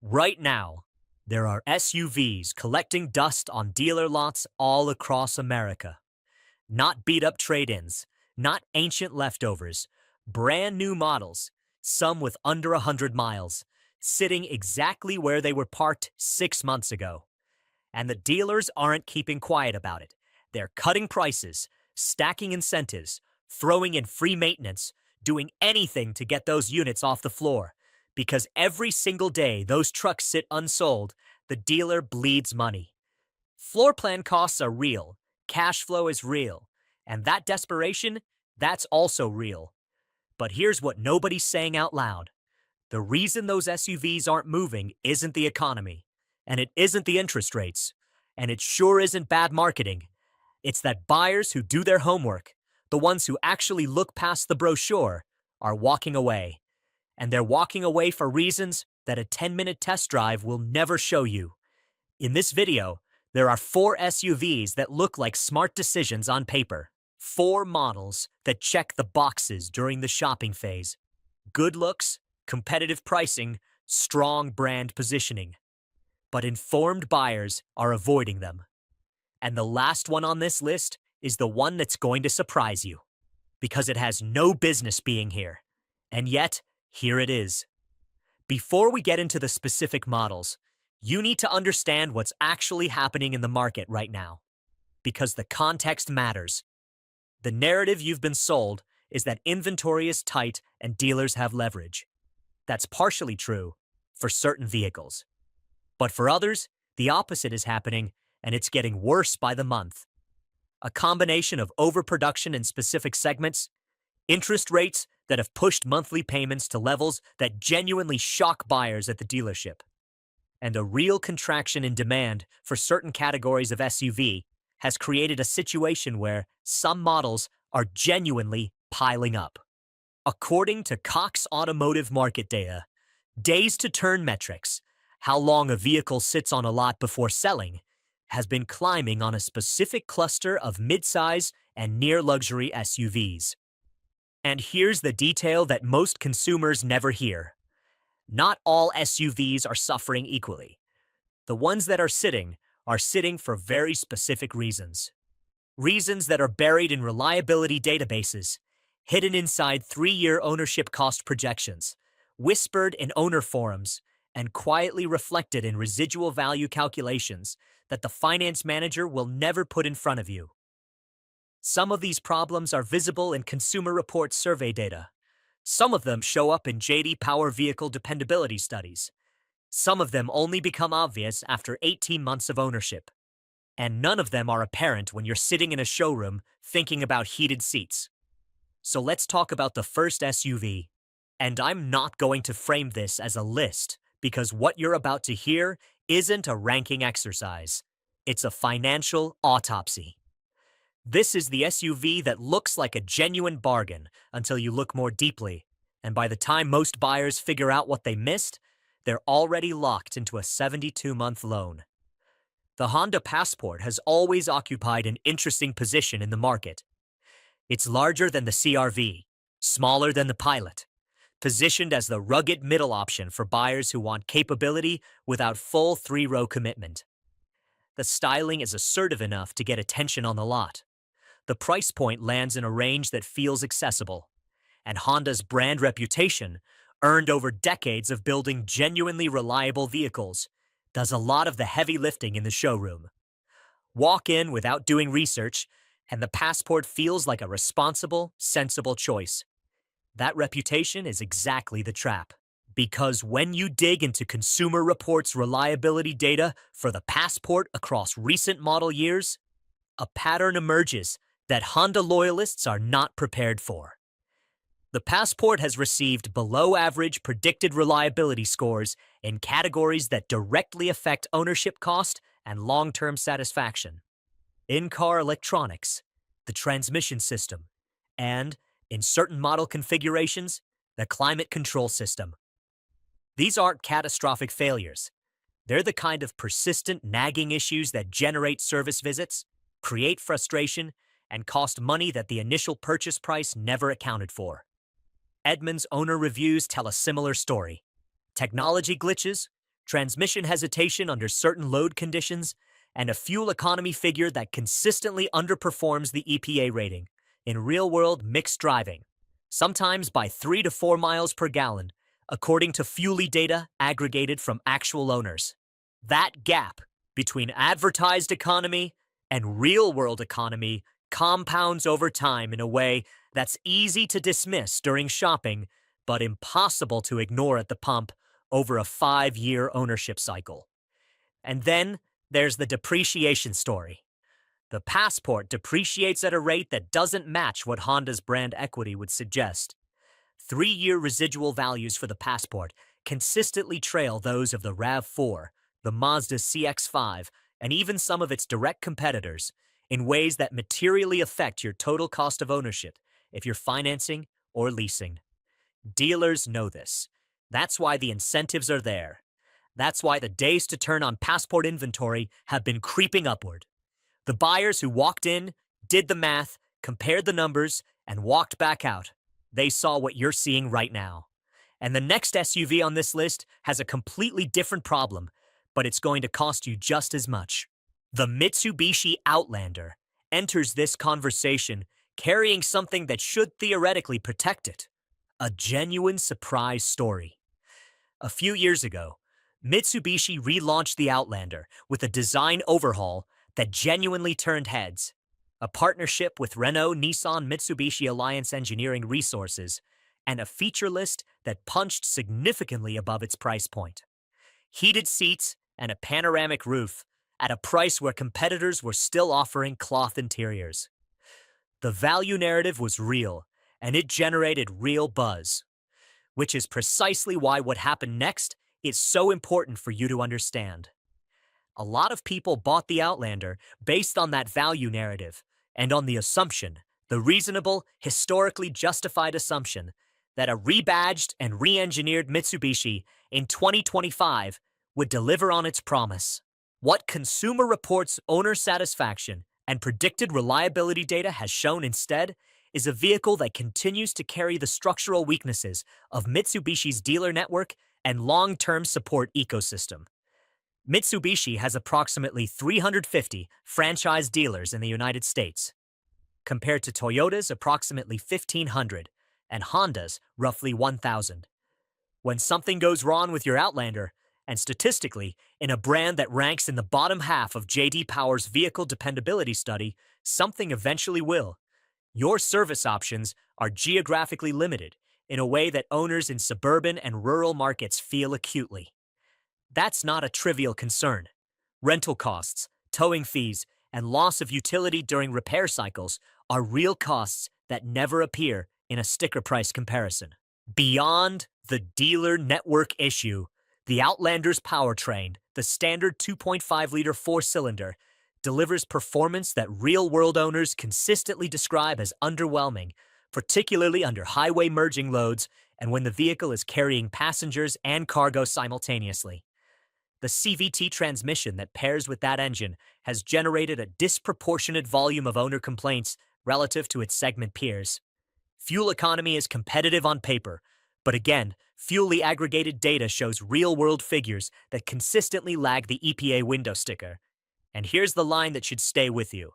Right now, there are SUVs collecting dust on dealer lots all across America. Not beat-up trade-ins, not ancient leftovers, brand new models, some with under 100 miles, sitting exactly where they were parked 6 months ago. And the dealers aren't keeping quiet about it. They're cutting prices, stacking incentives, throwing in free maintenance, doing anything to get those units off the floor. Because every single day those trucks sit unsold, the dealer bleeds money. Floor plan costs are real, cash flow is real, and that desperation, that's also real. But here's what nobody's saying out loud. The reason those SUVs aren't moving isn't the economy, and it isn't the interest rates, and it sure isn't bad marketing. It's that buyers who do their homework, the ones who actually look past the brochure, are walking away. And they're walking away for reasons that a 10-minute test drive will never show you. In this video, there are 4 SUVs that look like smart decisions on paper. 4 models that check the boxes during the shopping phase. Good looks, competitive pricing, strong brand positioning. But informed buyers are avoiding them. And the last one on this list is the one that's going to surprise you. Because it has no business being here. And yet, here it is. Before we get into the specific models, you need to understand what's actually happening in the market right now. Because the context matters. The narrative you've been sold is that inventory is tight and dealers have leverage. That's partially true for certain vehicles. But for others, the opposite is happening, and it's getting worse by the month. A combination of overproduction in specific segments, interest rates that have pushed monthly payments to levels that genuinely shock buyers at the dealership, and a real contraction in demand for certain categories of SUV has created a situation where some models are genuinely piling up. According to Cox Automotive Market Data, days to turn metrics, how long a vehicle sits on a lot before selling, has been climbing on a specific cluster of midsize and near-luxury SUVs. And here's the detail that most consumers never hear. Not all SUVs are suffering equally. The ones that are sitting for very specific reasons. Reasons that are buried in reliability databases, hidden inside 3-year ownership cost projections, whispered in owner forums, and quietly reflected in residual value calculations that the finance manager will never put in front of you. Some of these problems are visible in Consumer Reports survey data. Some of them show up in J.D. Power vehicle dependability studies. Some of them only become obvious after 18 months of ownership. And none of them are apparent when you're sitting in a showroom thinking about heated seats. So let's talk about the first SUV. And I'm not going to frame this as a list, because what you're about to hear isn't a ranking exercise. It's a financial autopsy. This is the SUV that looks like a genuine bargain until you look more deeply, and by the time most buyers figure out what they missed, they're already locked into a 72-month loan. The Honda Passport has always occupied an interesting position in the market. It's larger than the CR-V, smaller than the Pilot, positioned as the rugged middle option for buyers who want capability without full 3-row commitment. The styling is assertive enough to get attention on the lot. The price point lands in a range that feels accessible, and Honda's brand reputation, earned over decades of building genuinely reliable vehicles, does a lot of the heavy lifting in the showroom. Walk in without doing research, and the Passport feels like a responsible, sensible choice. That reputation is exactly the trap. Because when you dig into Consumer Reports reliability data for the Passport across recent model years, a pattern emerges that Honda loyalists are not prepared for. The Passport has received below-average predicted reliability scores in categories that directly affect ownership cost and long-term satisfaction. In-car electronics, the transmission system, and, in certain model configurations, the climate control system. These aren't catastrophic failures. They're the kind of persistent nagging issues that generate service visits, create frustration, and cost money that the initial purchase price never accounted for. Edmunds owner reviews tell a similar story. Technology glitches, transmission hesitation under certain load conditions, and a fuel economy figure that consistently underperforms the EPA rating in real-world mixed driving, sometimes by 3 to 4 miles per gallon, according to Fuely data aggregated from actual owners. That gap between advertised economy and real-world economy compounds over time in a way that's easy to dismiss during shopping, but impossible to ignore at the pump over a 5-year ownership cycle. And then there's the depreciation story. The Passport depreciates at a rate that doesn't match what Honda's brand equity would suggest. 3-year residual values for the Passport consistently trail those of the RAV4, the Mazda CX-5, and even some of its direct competitors in ways that materially affect your total cost of ownership if you're financing or leasing. Dealers know this. That's why the incentives are there. That's why the days to turn on Passport inventory have been creeping upward. The buyers who walked in, did the math, compared the numbers, and walked back out, they saw what you're seeing right now. And the next SUV on this list has a completely different problem, but it's going to cost you just as much. The Mitsubishi Outlander enters this conversation carrying something that should theoretically protect it: a genuine surprise story. A few years ago, Mitsubishi relaunched the Outlander with a design overhaul that genuinely turned heads. A partnership with Renault Nissan Mitsubishi Alliance Engineering Resources, and a feature list that punched significantly above its price point. Heated seats and a panoramic roof at a price where competitors were still offering cloth interiors. The value narrative was real, and it generated real buzz, which is precisely why what happened next is so important for you to understand. A lot of people bought the Outlander based on that value narrative and on the assumption, the reasonable, historically justified assumption, that a rebadged and re-engineered Mitsubishi in 2025 would deliver on its promise. What Consumer Reports' owner satisfaction and predicted reliability data has shown instead is a vehicle that continues to carry the structural weaknesses of Mitsubishi's dealer network and long-term support ecosystem. Mitsubishi has approximately 350 franchise dealers in the United States, compared to Toyota's approximately 1,500 and Honda's roughly 1,000. When something goes wrong with your Outlander, and statistically, in a brand that ranks in the bottom half of J.D. Power's vehicle dependability study, something eventually will. Your service options are geographically limited in a way that owners in suburban and rural markets feel acutely. That's not a trivial concern. Rental costs, towing fees, and loss of utility during repair cycles are real costs that never appear in a sticker price comparison. Beyond the dealer network issue, the Outlander's powertrain, the standard 2.5-liter four-cylinder, delivers performance that real-world owners consistently describe as underwhelming, particularly under highway merging loads and when the vehicle is carrying passengers and cargo simultaneously. The CVT transmission that pairs with that engine has generated a disproportionate volume of owner complaints relative to its segment peers. Fuel economy is competitive on paper, but again, Fuely aggregated data shows real-world figures that consistently lag the EPA window sticker. And here's the line that should stay with you.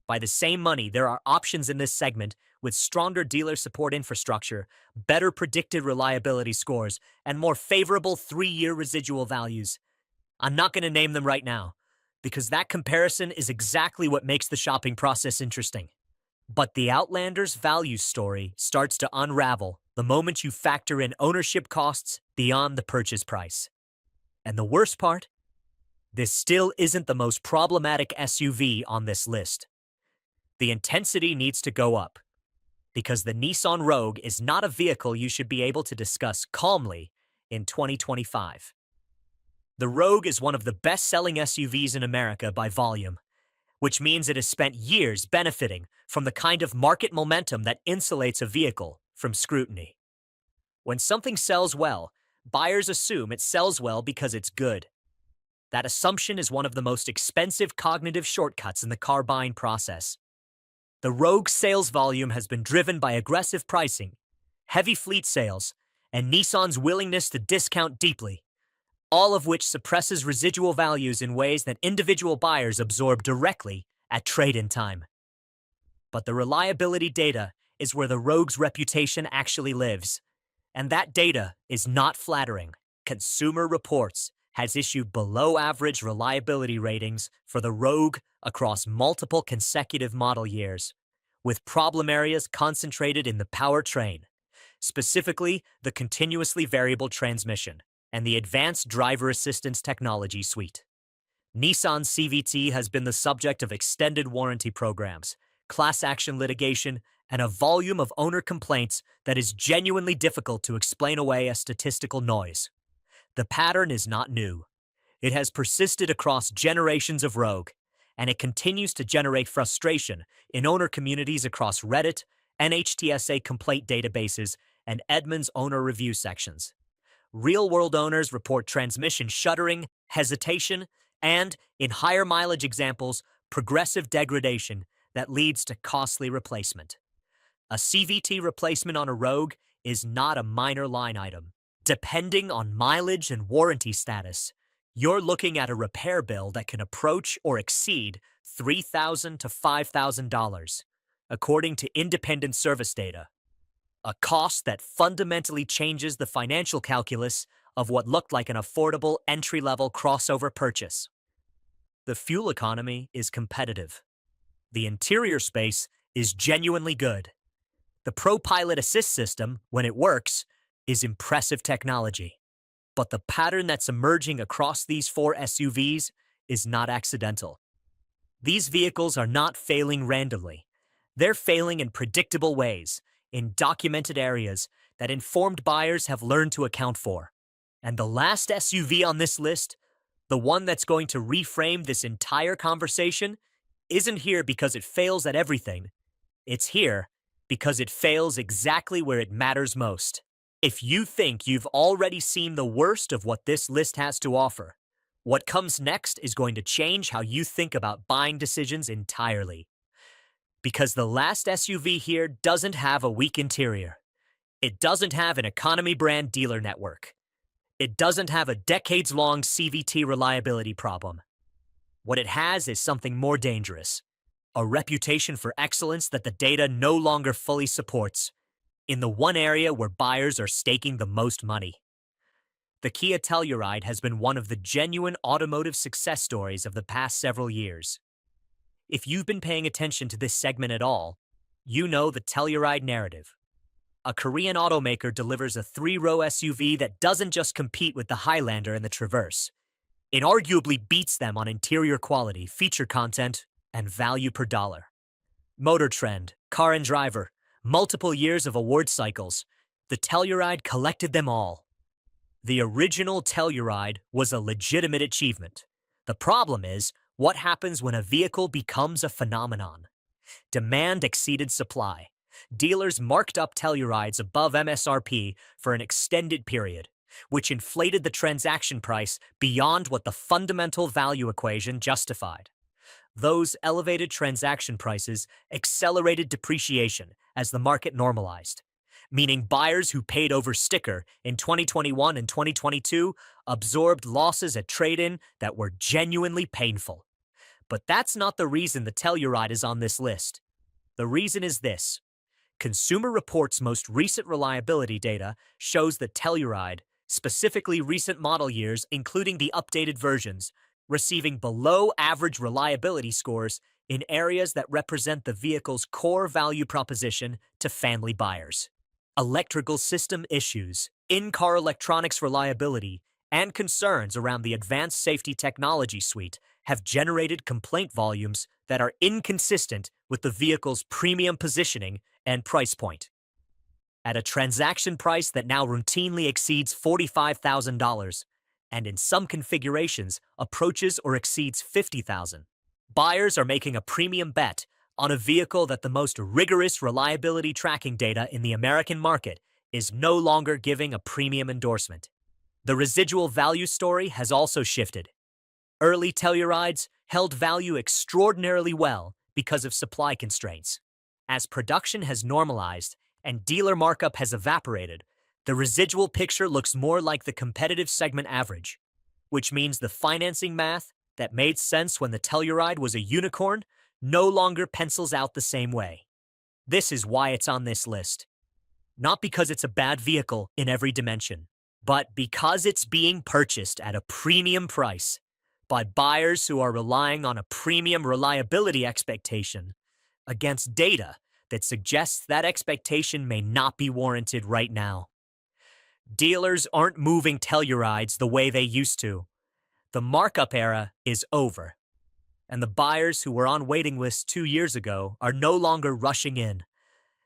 By the same money, there are options in this segment with stronger dealer support infrastructure, better predicted reliability scores, and more favorable 3-year residual values. I'm not going to name them right now, because that comparison is exactly what makes the shopping process interesting. But the Outlander's value story starts to unravel the moment you factor in ownership costs beyond the purchase price. And the worst part? This still isn't the most problematic SUV on this list. The intensity needs to go up, because the Nissan Rogue is not a vehicle you should be able to discuss calmly in 2025. The Rogue is one of the best-selling SUVs in America by volume, which means it has spent years benefiting from the kind of market momentum that insulates a vehicle from scrutiny. When something sells well, buyers assume it sells well because it's good. That assumption is one of the most expensive cognitive shortcuts in the car buying process. The Rogue's sales volume has been driven by aggressive pricing, heavy fleet sales, and Nissan's willingness to discount deeply. all of which suppresses residual values in ways that individual buyers absorb directly at trade-in time. But the reliability data is where the Rogue's reputation actually lives, and that data is not flattering. Consumer Reports has issued below-average reliability ratings for the Rogue across multiple consecutive model years, with problem areas concentrated in the powertrain, specifically the continuously variable transmission and the advanced driver assistance technology suite. Nissan CVT has been the subject of extended warranty programs, class action litigation, and a volume of owner complaints that is genuinely difficult to explain away as statistical noise. The pattern is not new. It has persisted across generations of Rogue, and it continues to generate frustration in owner communities across Reddit, NHTSA complaint databases, and Edmunds owner review sections. Real-world owners report transmission shuddering, hesitation, and, in higher mileage examples, progressive degradation that leads to costly replacement. A CVT replacement on a Rogue is not a minor line item. Depending on mileage and warranty status, you're looking at a repair bill that can approach or exceed $3,000 to $5,000, according to independent service data. A cost that fundamentally changes the financial calculus of what looked like an affordable entry-level crossover purchase. The fuel economy is competitive. The interior space is genuinely good. The ProPilot Assist system, when it works, is impressive technology. But the pattern that's emerging across these four SUVs is not accidental. These vehicles are not failing randomly. They're failing in predictable ways, in documented areas that informed buyers have learned to account for. And the last SUV on this list, the one that's going to reframe this entire conversation, isn't here because it fails at everything. It's here because it fails exactly where it matters most. If you think you've already seen the worst of what this list has to offer, what comes next is going to change how you think about buying decisions entirely. Because the last SUV here doesn't have a weak interior. It doesn't have an economy brand dealer network. It doesn't have a decades-long CVT reliability problem. What it has is something more dangerous. A reputation for excellence that the data no longer fully supports, in the one area where buyers are staking the most money. The Kia Telluride has been one of the genuine automotive success stories of the past several years. If you've been paying attention to this segment at all, you know the Telluride narrative. A Korean automaker delivers a three-row SUV that doesn't just compete with the Highlander and the Traverse. It arguably beats them on interior quality, feature content, and value per dollar. Motor Trend, Car and Driver, multiple years of award cycles, the Telluride collected them all. The original Telluride was a legitimate achievement. The problem is, what happens when a vehicle becomes a phenomenon? Demand exceeded supply. Dealers marked up Tellurides above MSRP for an extended period, which inflated the transaction price beyond what the fundamental value equation justified. Those elevated transaction prices accelerated depreciation as the market normalized, meaning buyers who paid over sticker in 2021 and 2022 absorbed losses at trade-in that were genuinely painful. But that's not the reason the Telluride is on this list. The reason is this. Consumer Reports' most recent reliability data shows that Telluride, specifically recent model years including the updated versions, receiving below-average reliability scores in areas that represent the vehicle's core value proposition to family buyers. Electrical system issues, in-car electronics reliability, and concerns around the advanced safety technology suite have generated complaint volumes that are inconsistent with the vehicle's premium positioning and price point. At a transaction price that now routinely exceeds $45,000, and in some configurations approaches or exceeds $50,000, buyers are making a premium bet on a vehicle that the most rigorous reliability tracking data in the American market is no longer giving a premium endorsement. The residual value story has also shifted. Early Tellurides held value extraordinarily well because of supply constraints. As production has normalized and dealer markup has evaporated, the residual picture looks more like the competitive segment average. which means the financing math that made sense when the Telluride was a unicorn no longer pencils out the same way. This is why it's on this list. Not because it's a bad vehicle in every dimension, but because it's being purchased at a premium price by buyers who are relying on a premium reliability expectation against data that suggests that expectation may not be warranted right now. Dealers aren't moving Tellurides the way they used to. The markup era is over, and the buyers who were on waiting lists 2 years ago are no longer rushing in,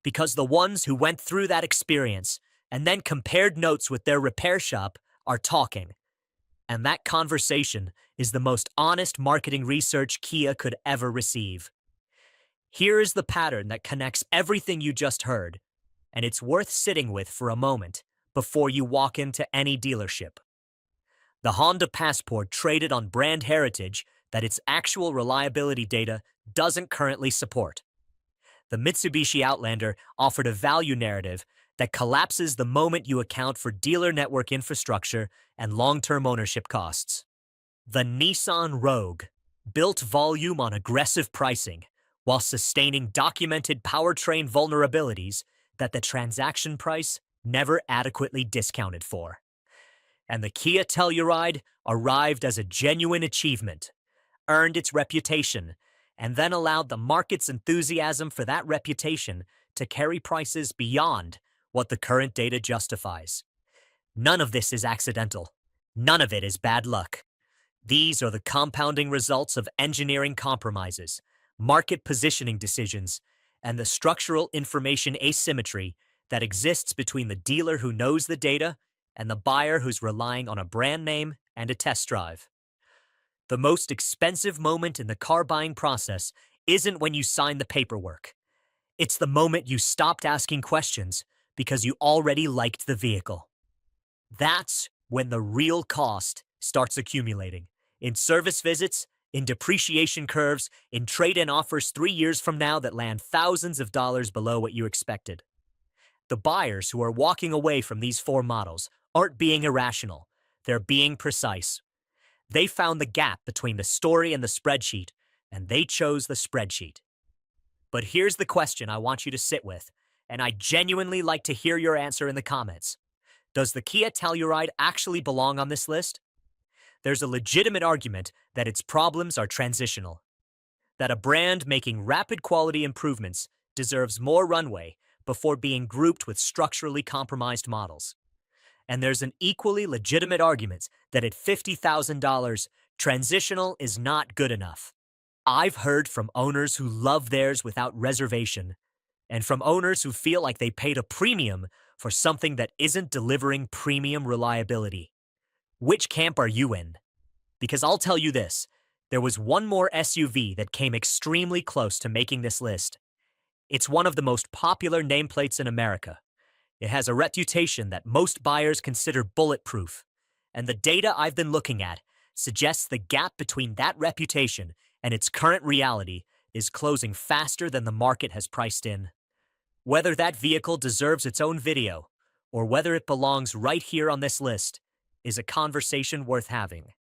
because the ones who went through that experience and then compared notes with their repair shop are talking. And that conversation is the most honest marketing research Kia could ever receive. Here is the pattern that connects everything you just heard, and it's worth sitting with for a moment before you walk into any dealership. The Honda Passport traded on brand heritage that its actual reliability data doesn't currently support. The Mitsubishi Outlander offered a value narrative that collapses the moment you account for dealer network infrastructure and long-term ownership costs. The Nissan Rogue built volume on aggressive pricing while sustaining documented powertrain vulnerabilities that the transaction price never adequately discounted for. And the Kia Telluride arrived as a genuine achievement, earned its reputation, and then allowed the market's enthusiasm for that reputation to carry prices beyond what the current data justifies. None of this is accidental. None of it is bad luck. These are the compounding results of engineering compromises, market positioning decisions, and the structural information asymmetry that exists between the dealer who knows the data and the buyer who's relying on a brand name and a test drive. The most expensive moment in the car buying process isn't when you sign the paperwork. It's the moment you stopped asking questions because you already liked the vehicle. That's when the real cost starts accumulating. In service visits, in depreciation curves, in trade-in offers 3 years from now that land thousands of dollars below what you expected. The buyers who are walking away from these 4 models aren't being irrational. They're being precise. They found the gap between the story and the spreadsheet, and they chose the spreadsheet. But here's the question I want you to sit with, and I genuinely like to hear your answer in the comments. Does the Kia Telluride actually belong on this list? There's a legitimate argument that its problems are transitional, that a brand making rapid quality improvements deserves more runway before being grouped with structurally compromised models. And there's an equally legitimate argument that at $50,000, transitional is not good enough. I've heard from owners who love theirs without reservation, and from owners who feel like they paid a premium for something that isn't delivering premium reliability. Which camp are you in? Because I'll tell you this, there was one more SUV that came extremely close to making this list. It's one of the most popular nameplates in America. It has a reputation that most buyers consider bulletproof, and the data I've been looking at suggests the gap between that reputation and its current reality is closing faster than the market has priced in. Whether that vehicle deserves its own video, or whether it belongs right here on this list, is a conversation worth having.